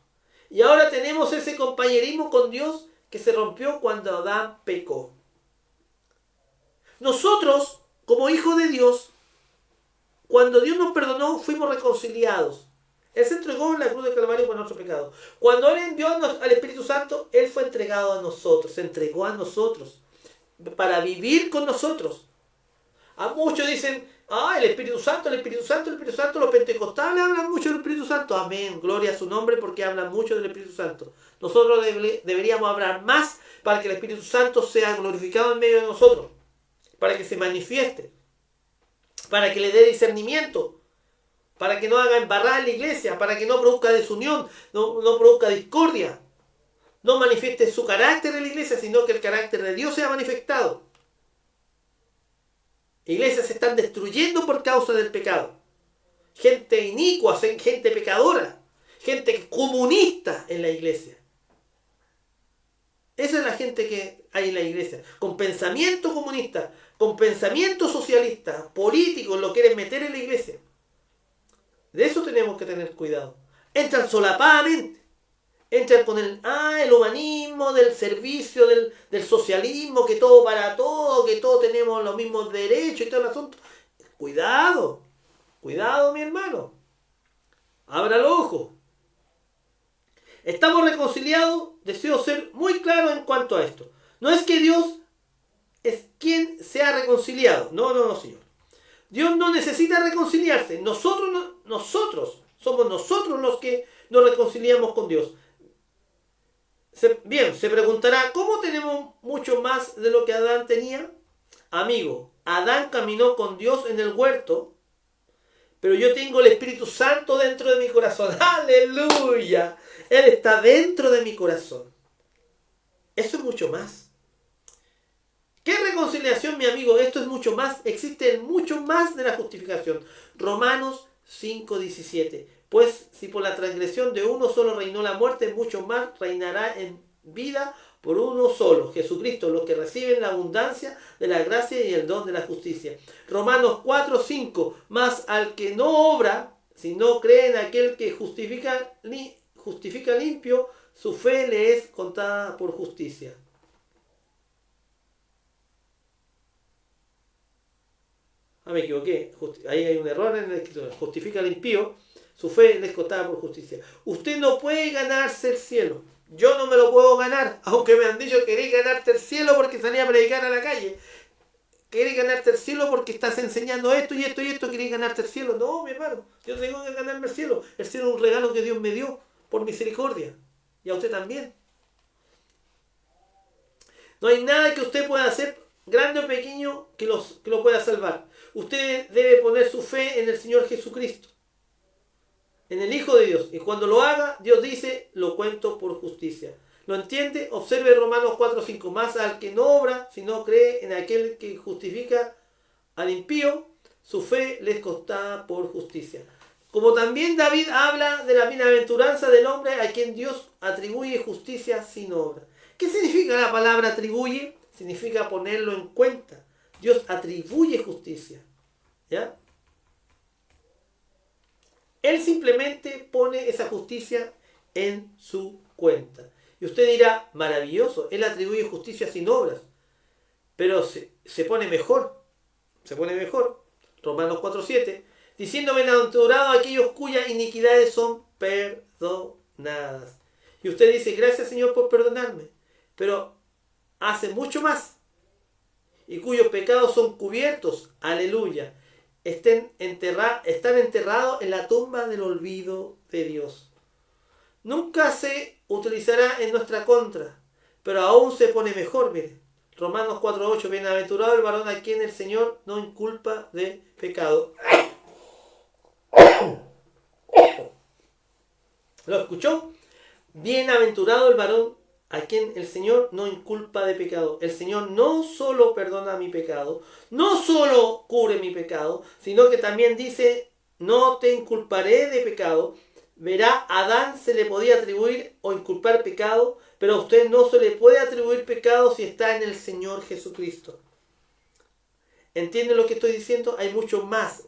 Y ahora tenemos ese compañerismo con Dios que se rompió cuando Adán pecó. Nosotros, como hijos de Dios, cuando Dios nos perdonó, fuimos reconciliados. Él se entregó en la cruz del Calvario por nuestro pecado. Cuando Él envió al Espíritu Santo, Él fue entregado a nosotros, se entregó a nosotros, para vivir con nosotros. A muchos dicen, el Espíritu Santo, el Espíritu Santo, el Espíritu Santo. Los pentecostales hablan mucho del Espíritu Santo. Amén, gloria a su nombre, porque hablan mucho del Espíritu Santo. Nosotros deberíamos hablar más para que el Espíritu Santo sea glorificado en medio de nosotros. para que se manifieste, para que le dé discernimiento, para que no haga embarrar la iglesia, para que no produzca desunión, no produzca discordia, no manifieste su carácter en la iglesia, sino que el carácter de Dios sea manifestado. Iglesias se están destruyendo por causa del pecado. Gente inicua, gente pecadora, gente comunista en la iglesia. Esa es la gente que hay en la iglesia, con pensamiento comunista, con pensamiento socialista, políticos, lo quieren meter en la iglesia. De eso tenemos que tener cuidado. Entran solapadamente, entran con el humanismo, del servicio, del socialismo, que todo para todo, que todos tenemos los mismos derechos y todo el asunto. Cuidado, cuidado mi hermano, abra los ojos. Estamos reconciliados, deseo ser muy claro en cuanto a esto. No es que Dios es quien se ha reconciliado. No, Señor. Dios no necesita reconciliarse. Nosotros somos nosotros los que nos reconciliamos con Dios. Bien, se preguntará, ¿cómo tenemos mucho más de lo que Adán tenía? Amigo, Adán caminó con Dios en el huerto, pero yo tengo el Espíritu Santo dentro de mi corazón. ¡Aleluya! Él está dentro de mi corazón. Eso es mucho más. ¿Qué reconciliación, mi amigo? Esto es mucho más. Existe mucho más de la justificación. Romanos 5:17. Pues si por la transgresión de uno solo reinó la muerte, mucho más reinará en vida por uno solo, Jesucristo, los que reciben la abundancia de la gracia y el don de la justicia. Romanos 4:5. Mas al que no obra, si no cree en aquel que justifica limpio, su fe le es contada por justicia. Me equivoqué. Ahí hay un error en la escritura. Justifica al impío, su fe le es contada por justicia. Usted no puede ganarse el cielo. Yo no me lo puedo ganar, aunque me han dicho que querés ganarte el cielo porque salí a predicar a la calle. ¿Querés ganarte el cielo porque estás enseñando esto y esto y esto? ¿Querés ganarte el cielo? No, mi hermano, yo tengo que ganarme el cielo. El cielo es un regalo que Dios me dio por misericordia. Y a usted también. No hay nada que usted pueda hacer, grande o pequeño, que lo pueda salvar. Usted debe poner su fe en el Señor Jesucristo, en el Hijo de Dios. Y cuando lo haga, Dios dice, lo cuento por justicia. ¿Lo entiende? Observe Romanos 4:5. Más al que no obra, si no cree en aquel que justifica al impío, su fe le es contada por justicia. Como también David habla de la bienaventuranza del hombre a quien Dios atribuye justicia sin obra. ¿Qué significa la palabra atribuye? Significa ponerlo en cuenta. Dios atribuye justicia. ¿Ya? Él simplemente pone esa justicia en su cuenta. Y usted dirá, maravilloso, Él atribuye justicia sin obras. Pero se pone mejor. Se pone mejor. Romanos 4:7. Diciendo, bienaventurados aquellos cuyas iniquidades son perdonadas. Y usted dice, gracias Señor por perdonarme. Pero hace mucho más. Y cuyos pecados son cubiertos. Aleluya. Están enterrados en la tumba del olvido de Dios. Nunca se utilizará en nuestra contra, pero aún se pone mejor, mire. Romanos 4:8. Bienaventurado el varón a quien el Señor no inculpa de pecado. ¿Lo escuchó? Bienaventurado el varón a quien el Señor no inculpa de pecado. El Señor no solo perdona mi pecado, no solo cubre mi pecado, sino que también dice, no te inculparé de pecado. Verá, a Adán se le podía atribuir o inculpar pecado, pero a usted no se le puede atribuir pecado si está en el Señor Jesucristo. ¿Entienden lo que estoy diciendo? Hay mucho más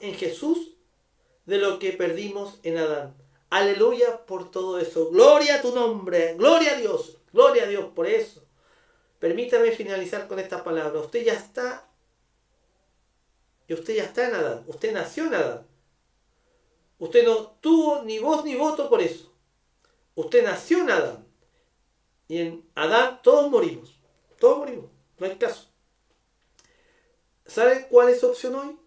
en Jesús de lo que perdimos en Adán. Aleluya por todo eso. Gloria a tu nombre. Gloria a Dios por eso. Permítame finalizar con esta palabra. Usted ya está en Adán. Usted nació en Adán. Usted no tuvo ni voz ni voto por eso. Usted nació en Adán. Y en Adán todos morimos. Todos morimos. No hay caso. ¿Saben cuál es su opción hoy?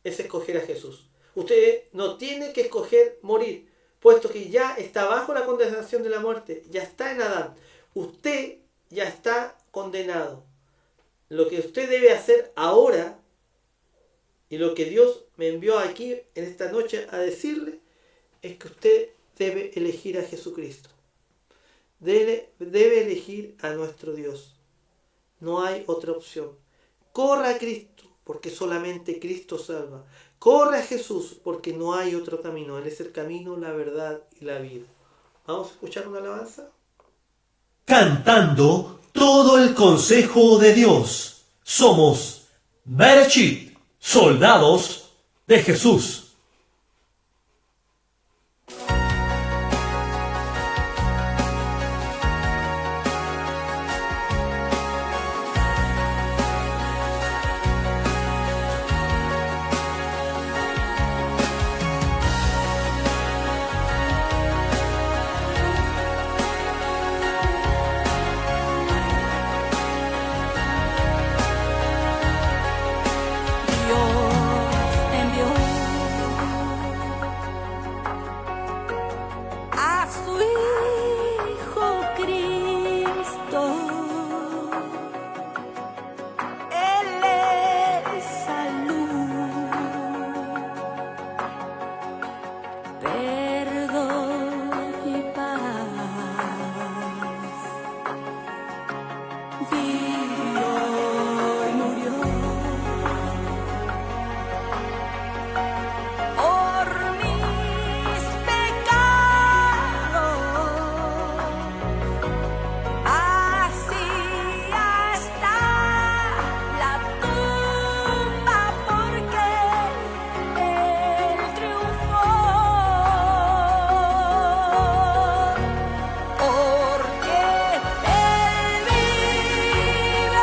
Es escoger a Jesús. Usted no tiene que escoger morir, puesto que ya está bajo la condenación de la muerte. Ya está en Adán. Usted ya está condenado. Lo que usted debe hacer ahora, y lo que Dios me envió aquí en esta noche a decirle, es que usted debe elegir a Jesucristo. Debe elegir a nuestro Dios. No hay otra opción. Corra a Cristo, porque solamente Cristo salva. Corre a Jesús, porque no hay otro camino. Él es el camino, la verdad y la vida. ¿Vamos a escuchar una alabanza? Cantando todo el consejo de Dios. Somos Berechit, soldados de Jesús. Porque Él vive.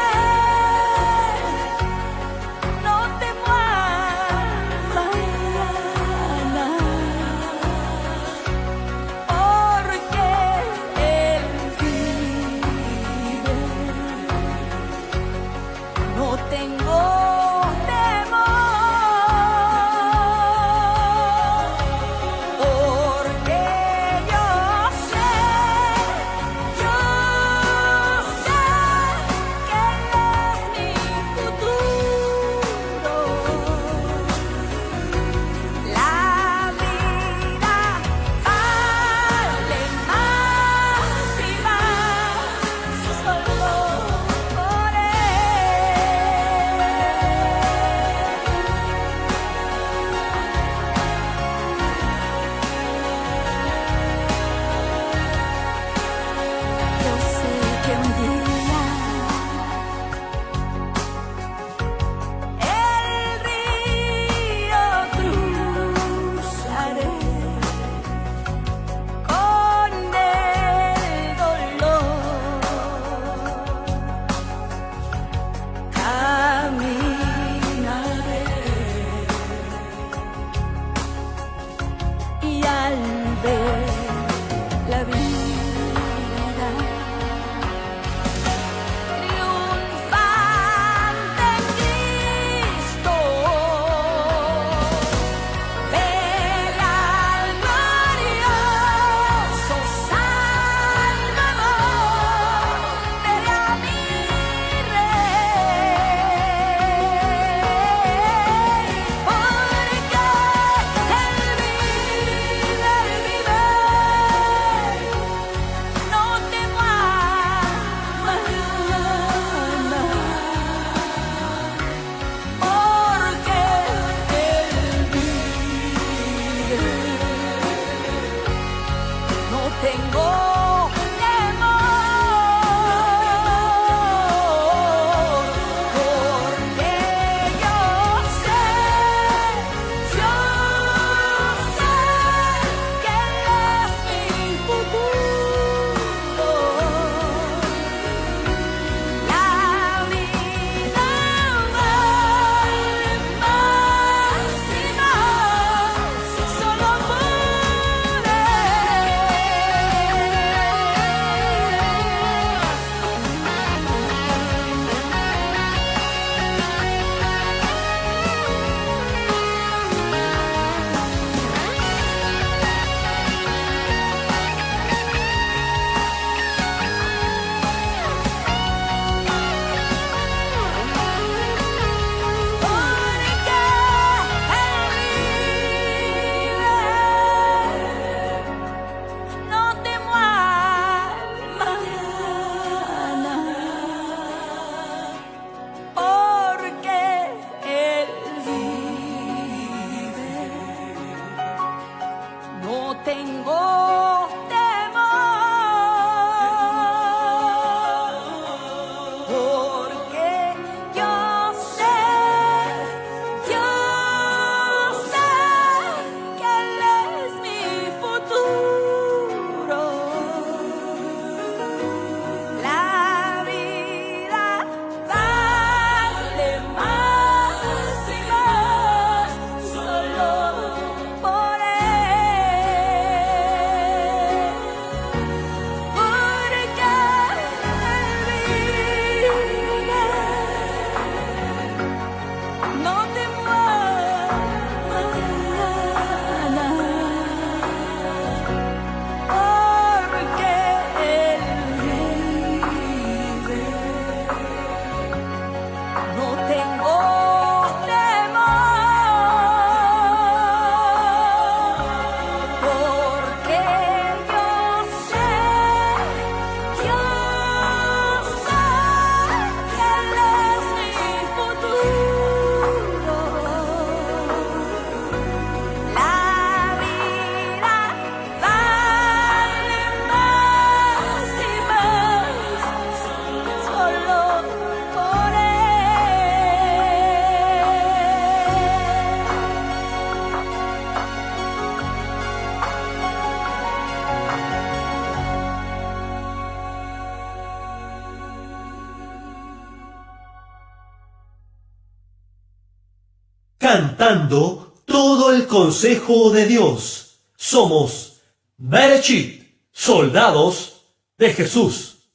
cantando todo el consejo de Dios. Somos Berechit, soldados de Jesús.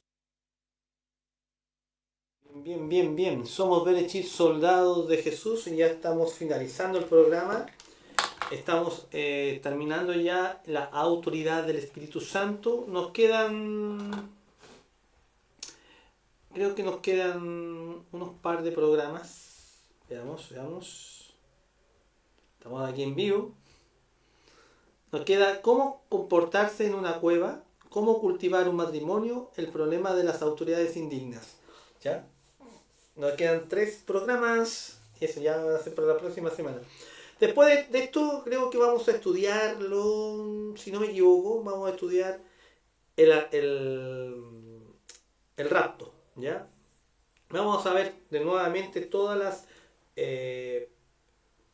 Bien. Somos Berechit, soldados de Jesús, y ya estamos finalizando el programa. Estamos terminando ya la autoridad del Espíritu Santo. Creo que nos quedan unos par de programas. Veamos. Estamos aquí en vivo. Nos queda cómo comportarse en una cueva, cómo cultivar un matrimonio, el problema de las autoridades indignas. ¿Ya? Nos quedan 3 programas. Y eso ya va a ser para la próxima semana. Después de esto, creo que vamos a estudiarlo, si no me equivoco, vamos a estudiar el rapto, ¿ya? Vamos a ver de nuevamente todas las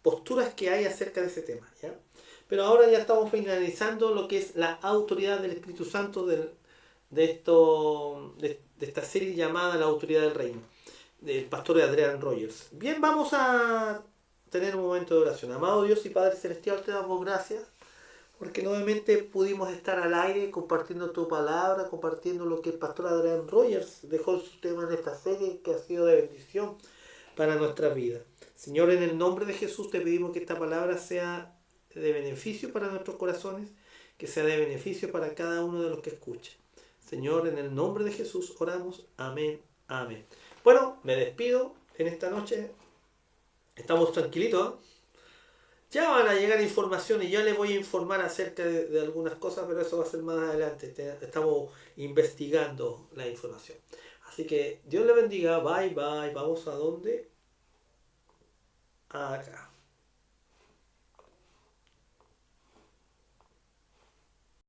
posturas que hay acerca de ese tema, ¿ya? Pero ahora ya estamos finalizando lo que es la autoridad del Espíritu Santo de esta serie llamada La Autoridad del Reino, del pastor Adrian Rogers. Bien, vamos a tener un momento de oración. Amado Dios y Padre Celestial, te damos gracias porque nuevamente pudimos estar al aire compartiendo tu palabra, compartiendo lo que el pastor Adrian Rogers dejó en su tema en esta serie, que ha sido de bendición para nuestra vida. Señor, en el nombre de Jesús te pedimos que esta palabra sea de beneficio para nuestros corazones, que sea de beneficio para cada uno de los que escucha. Señor, en el nombre de Jesús oramos. Amén. Bueno, me despido en esta noche. Estamos tranquilitos, ¿eh? Ya van a llegar informaciones, ya les voy a informar acerca de algunas cosas, pero eso va a ser más adelante. Estamos investigando la información. Así que Dios le bendiga. Bye. ¿Vamos a dónde? Acá.